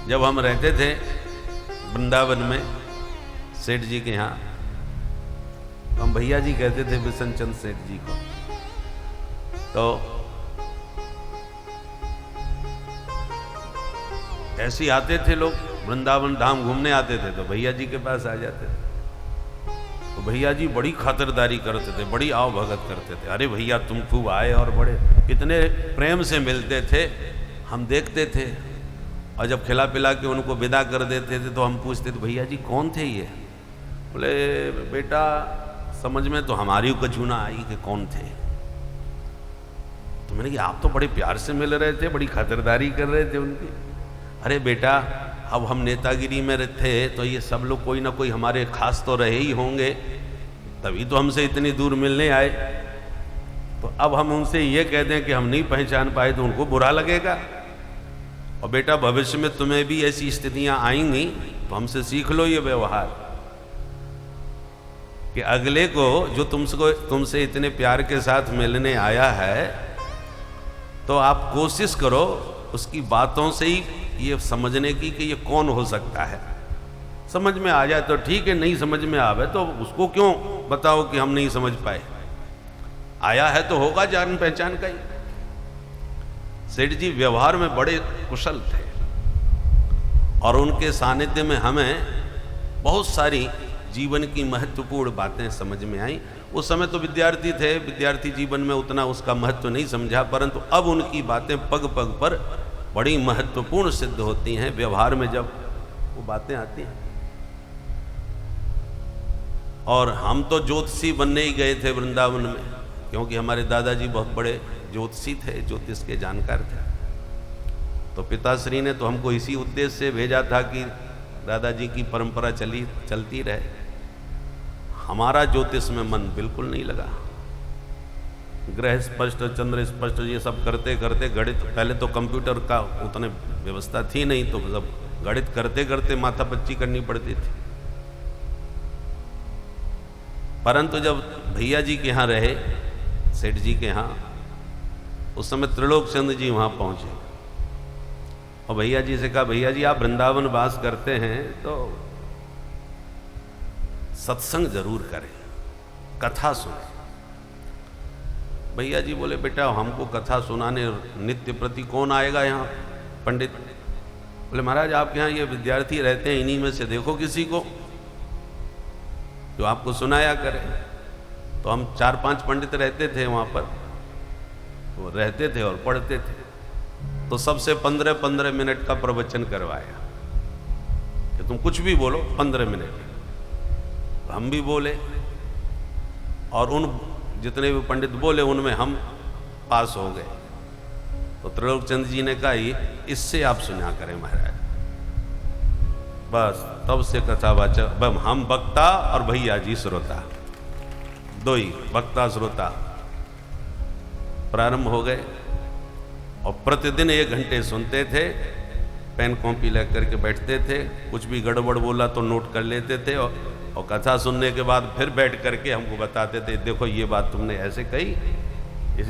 जब हम रहते थे वृंदावन में सेठ जी के यहाँ, हम भैया जी कहते थे बिशन चंद सेठ जी को। तो ऐसे ही आते थे लोग, वृंदावन धाम घूमने आते थे तो भैया जी के पास आ जाते थे। तो भैया जी बड़ी खातिरदारी करते थे, बड़ी आओ भगत करते थे। अरे भैया तुम खूब आए, और बड़े कितने प्रेम से मिलते थे, हम देखते थे। और जब खिला पिला के उनको विदा कर देते थे तो हम पूछते थे भैया जी कौन थे ये? बोले बेटा समझ में तो हमारी कछु ना आई कि कौन थे। तो मैंने कहा आप तो बड़े प्यार से मिल रहे थे, बड़ी खातिरदारी कर रहे थे उनकी। अरे बेटा अब हम नेतागिरी में थे तो ये सब लोग कोई ना कोई हमारे खास तो रहे ही होंगे, तभी तो हमसे इतनी दूर मिलने आए। तो अब हम उनसे ये कह दें कि हम नहीं पहचान पाए तो उनको बुरा लगेगा। और बेटा भविष्य में तुम्हें भी ऐसी स्थितियां आएंगी तो हमसे सीख लो ये व्यवहार कि अगले को जो तुमसे इतने प्यार के साथ मिलने आया है तो आप कोशिश करो उसकी बातों से ही ये समझने की कि ये कौन हो सकता है। समझ में आ जाए तो ठीक है, नहीं समझ में आवे तो उसको क्यों बताओ कि हम नहीं समझ पाए। आया है तो होगा जान पहचान का ही। सेठ जी व्यवहार में बड़े कुशल थे और उनके सानिध्य में हमें बहुत सारी जीवन की महत्वपूर्ण बातें समझ में आई। उस समय तो विद्यार्थी थे, विद्यार्थी जीवन में उतना उसका महत्व नहीं समझा, परंतु अब उनकी बातें पग पग पर बड़ी महत्वपूर्ण सिद्ध होती हैं व्यवहार में जब वो बातें आती हैं। और हम तो ज्योतिषी बनने ही गए थे वृंदावन में, क्योंकि हमारे दादाजी बहुत बड़े ज्योतिषी थे, ज्योतिष के जानकार थे। तो पिताश्री ने तो हमको इसी उद्देश्य से भेजा था कि दादाजी की परंपरा चलती रहे। हमारा ज्योतिष में मन बिल्कुल नहीं लगा। ग्रह स्पष्ट, चंद्र स्पष्ट, ये सब करते करते गणित, पहले तो कंप्यूटर का उतने व्यवस्था थी नहीं, तो सब गणित करते करते माथापच्ची करनी पड़ती थी। परंतु जब भैया जी के यहाँ रहे, सेठ जी के यहाँ, उस समय त्रिलोक चंद जी वहाँ पहुँचे और भैया जी से कहा भैया जी आप वृंदावन वास करते हैं तो सत्संग जरूर करें, कथा सुने। भैया जी बोले बेटा हमको कथा सुनाने नित्य प्रति कौन आएगा यहाँ पंडित। बोले महाराज आपके यहाँ ये विद्यार्थी रहते हैं, इन्हीं में से देखो किसी को जो आपको सुनाया करे। तो हम 4-5 पंडित रहते थे वहाँ पर, वो रहते थे और पढ़ते थे। तो सबसे 15-15 मिनट का प्रवचन करवाया कि तुम कुछ भी बोलो 15 मिनट। तो हम भी बोले और उन जितने भी पंडित बोले उनमें हम पास हो गए। तो त्रिलोक चंद जी ने कहा इससे आप सुना करें महाराज। बस तब से कथावाचक हम वक्ता और भैया जी श्रोता, दो ही वक्ता श्रोता प्रारंभ हो गए। और प्रतिदिन 1 घंटे सुनते थे, पेन कॉपी लेकर के बैठते थे, कुछ भी गड़बड़ बोला तो नोट कर लेते थे और कथा सुनने के बाद फिर बैठ करके हमको बताते थे देखो ये बात तुमने ऐसे कही,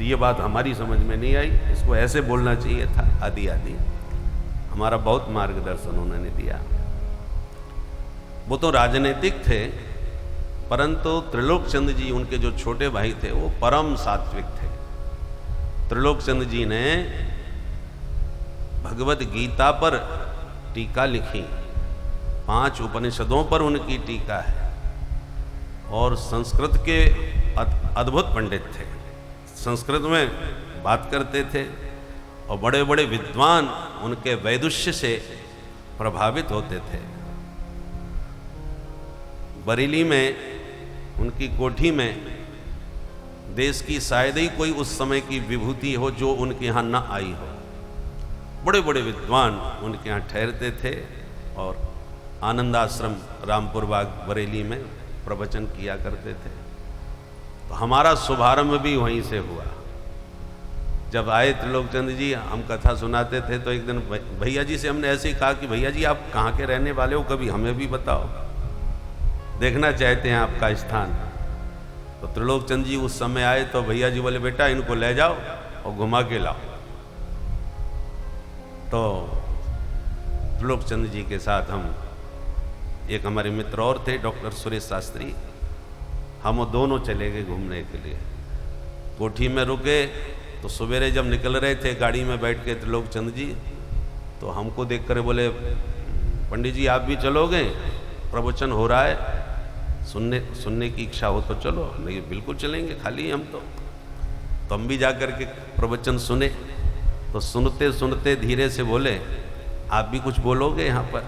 ये बात हमारी समझ में नहीं आई, इसको ऐसे बोलना चाहिए था, आदि आदि। हमारा बहुत मार्गदर्शन उन्होंने दिया। वो तो राजनीतिक थे, परंतु त्रिलोक चंद जी उनके जो छोटे भाई थे वो परम सात्विक थे। त्रिलोक चंद जी ने भगवत गीता पर टीका लिखी, 5 उपनिषदों पर उनकी टीका है और संस्कृत के अद्भुत पंडित थे। संस्कृत में बात करते थे और बड़े बड़े विद्वान उनके वैदुष्य से प्रभावित होते थे। बरेली में उनकी कोठी में देश की शायद ही कोई उस समय की विभूति हो जो उनके यहाँ न आई हो। बड़े बड़े विद्वान उनके यहाँ ठहरते थे और आनंदाश्रम रामपुर बाग बरेली में प्रवचन किया करते थे। तो हमारा शुभारंभ भी वहीं से हुआ। जब आए त्रिलोक चंद जी, हम कथा सुनाते थे तो एक दिन भैया जी से हमने ऐसे ही कहा कि भैया जी आप कहाँ के रहने वाले हो, कभी हमें भी बताओ, देखना चाहते हैं आपका स्थान। तो त्रिलोक चंद जी उस समय आए तो भैया जी बोले बेटा इनको ले जाओ और घुमा के लाओ। तो त्रिलोकचंद जी के साथ हम, एक हमारे मित्र और थे डॉक्टर सुरेश शास्त्री, हम दोनों चले गए घूमने के लिए। कोठी में रुके तो सवेरे जब निकल रहे थे गाड़ी में बैठ के त्रिलोकचंद जी, तो हमको देख कर बोले, पंडित जी आप भी चलोगे, प्रवचन हो रहा है, सुनने की इच्छा हो तो चलो। नहीं बिल्कुल चलेंगे, खाली हम तो हम भी जा कर के प्रवचन सुने। तो सुनते सुनते धीरे से बोले, आप भी कुछ बोलोगे यहाँ पर?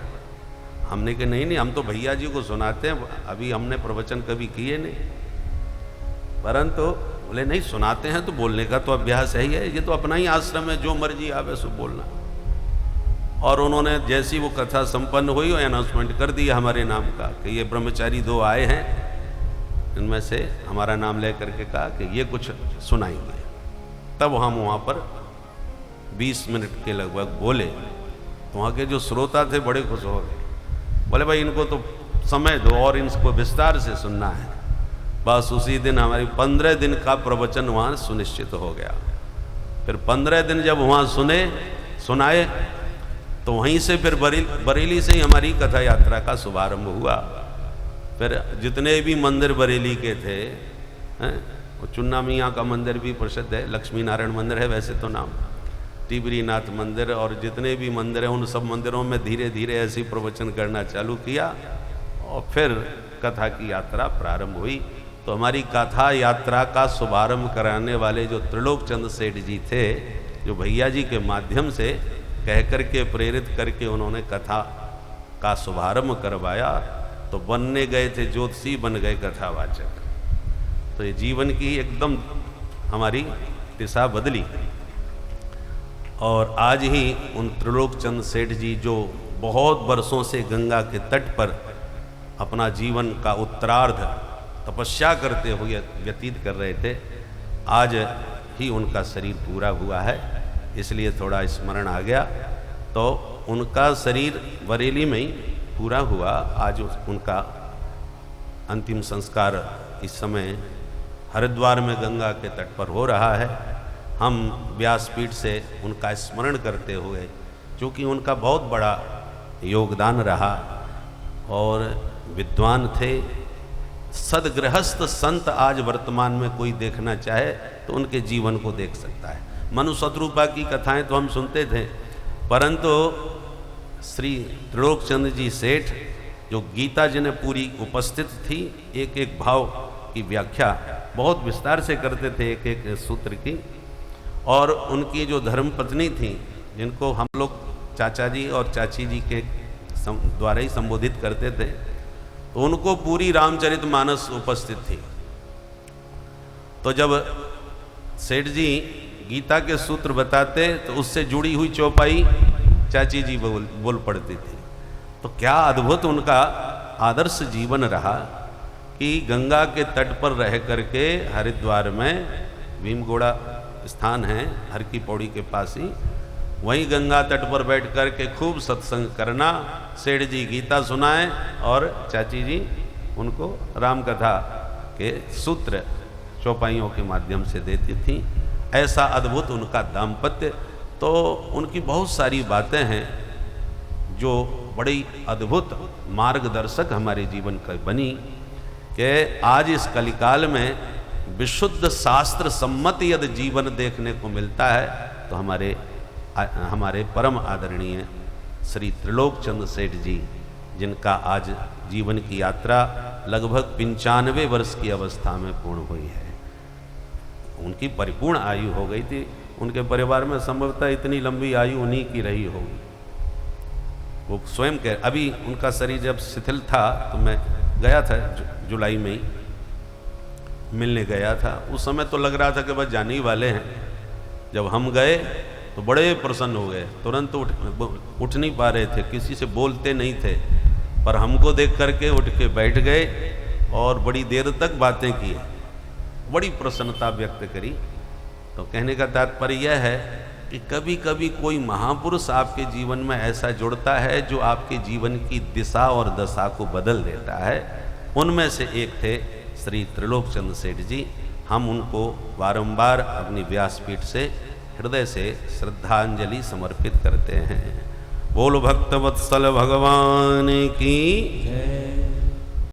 हमने कहा नहीं हम तो भैया जी को सुनाते हैं, अभी हमने प्रवचन कभी किए नहीं। परंतु बोले नहीं, सुनाते हैं तो बोलने का तो अभ्यास है ही है, ये तो अपना ही आश्रम है, जो मर्जी आवे सो बोलना। और उन्होंने जैसी वो कथा संपन्न हुई, अनाउंसमेंट कर दिया हमारे नाम का कि ये ब्रह्मचारी 2 आए हैं, इनमें से हमारा नाम ले करके कहा कि ये कुछ सुनाएंगे। तब हम वहाँ पर 20 मिनट के लगभग बोले, तो वहाँ के जो श्रोता थे बड़े खुश हो गए, बोले भाई इनको तो समय दो और इनको विस्तार से सुनना है। बस उसी दिन हमारी 15 दिन का प्रवचन वहाँ सुनिश्चित हो गया। फिर 15 दिन जब वहाँ सुनाए तो वहीं से फिर बरेली से ही हमारी कथा यात्रा का शुभारंभ हुआ। फिर जितने भी मंदिर बरेली के थे, चुन्ना मियाँ का मंदिर भी प्रसिद्ध है, लक्ष्मी नारायण मंदिर है वैसे तो नाम, टिबरीनाथ मंदिर, और जितने भी मंदिर हैं उन सब मंदिरों में धीरे धीरे ऐसी प्रवचन करना चालू किया और फिर कथा की यात्रा प्रारंभ हुई। तो हमारी कथा यात्रा का शुभारंभ कराने वाले जो त्रिलोकचंद सेठ जी थे, जो भैया जी के माध्यम से कह करके प्रेरित करके उन्होंने कथा का शुभारंभ करवाया, तो बनने गए थे ज्योतिषी, बन गए कथावाचक। तो ये जीवन की एकदम हमारी दिशा बदली। और आज ही उन त्रिलोकचंद सेठ जी जो बहुत वर्षों से गंगा के तट पर अपना जीवन का उत्तरार्ध तपस्या करते हुए व्यतीत कर रहे थे, आज ही उनका शरीर पूरा हुआ है, इसलिए थोड़ा स्मरण आ गया। तो उनका शरीर बरेली में ही पूरा हुआ। आज उनका अंतिम संस्कार इस समय हरिद्वार में गंगा के तट पर हो रहा है। हम व्यासपीठ से उनका स्मरण करते हुए, क्योंकि उनका बहुत बड़ा योगदान रहा और विद्वान थे, सदगृहस्थ संत आज वर्तमान में कोई देखना चाहे तो उनके जीवन को देख सकता है। मनु शत्रुपा की कथाएं तो हम सुनते थे, परंतु श्री त्रिलोकचंद जी सेठ जो गीता जिन्हें पूरी उपस्थित थी, एक एक भाव की व्याख्या बहुत विस्तार से करते थे, एक एक सूत्र की। और उनकी जो धर्मपत्नी थी, जिनको हम लोग चाचा जी और चाची जी के द्वारा ही संबोधित करते थे, तो उनको पूरी रामचरितमानस उपस्थित थी। तो जब सेठ जी गीता के सूत्र बताते तो उससे जुड़ी हुई चौपाई चाची जी बोल पड़ती थी। तो क्या अद्भुत उनका आदर्श जीवन रहा कि गंगा के तट पर रह करके हरिद्वार में भीमगोड़ा स्थान है, हर की पौड़ी के पास ही, वहीं गंगा तट पर बैठ कर के खूब सत्संग करना, सेठ जी गीता सुनाएं और चाची जी उनको राम कथा के सूत्र चौपाइयों के माध्यम से देती थी। ऐसा अद्भुत उनका दाम्पत्य। तो उनकी बहुत सारी बातें हैं जो बड़ी अद्भुत मार्गदर्शक हमारे जीवन का बनी कि आज इस कलिकाल में विशुद्ध शास्त्र सम्मत यदि जीवन देखने को मिलता है तो हमारे परम आदरणीय श्री त्रिलोकचंद सेठ जी, जिनका आज जीवन की यात्रा लगभग 95 वर्ष की अवस्था में पूर्ण हुई है। उनकी परिपूर्ण आयु हो गई थी। उनके परिवार में संभवतः इतनी लंबी आयु उन्हीं की रही होगी। वो स्वयं कह, अभी उनका शरीर जब शिथिल था तो मैं गया था जुलाई में ही मिलने गया था। उस समय तो लग रहा था कि बस जाने ही वाले हैं। जब हम गए तो बड़े प्रसन्न हो गए, तुरंत उठ नहीं पा रहे थे, किसी से बोलते नहीं थे, पर हमको देख करके उठ के बैठ गए और बड़ी देर तक बातें की, बड़ी प्रसन्नता व्यक्त करी। तो कहने का तात्पर्य यह है कि कभी कभी कोई महापुरुष आपके जीवन में ऐसा जुड़ता है जो आपके जीवन की दिशा और दशा को बदल देता है। उनमें से एक थे श्री त्रिलोकचंद सेठ जी। हम उनको बारंबार अपनी व्यासपीठ से हृदय से श्रद्धांजलि समर्पित करते हैं। बोल भक्तवत्सल भगवान की जय।